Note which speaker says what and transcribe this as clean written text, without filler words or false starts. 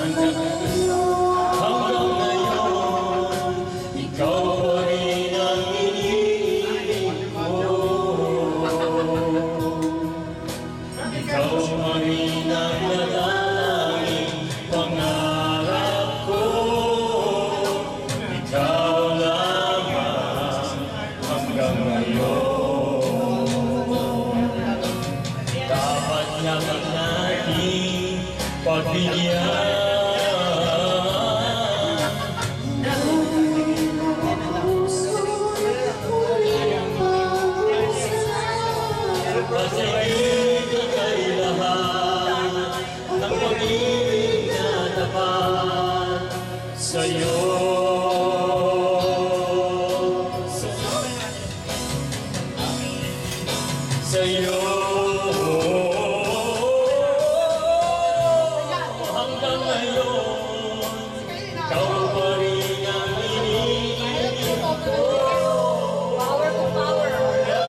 Speaker 1: Hanggang ngayon, ikaw pa rin ang iniibig ko. Ikaw pa rin ang nadalangin pangarap ko. Ikaw lamang hanggang ngayon. Dapat naman natin pagbigyan. Kasi ibigay lahat ng pag-ibig na tapat sa'yo.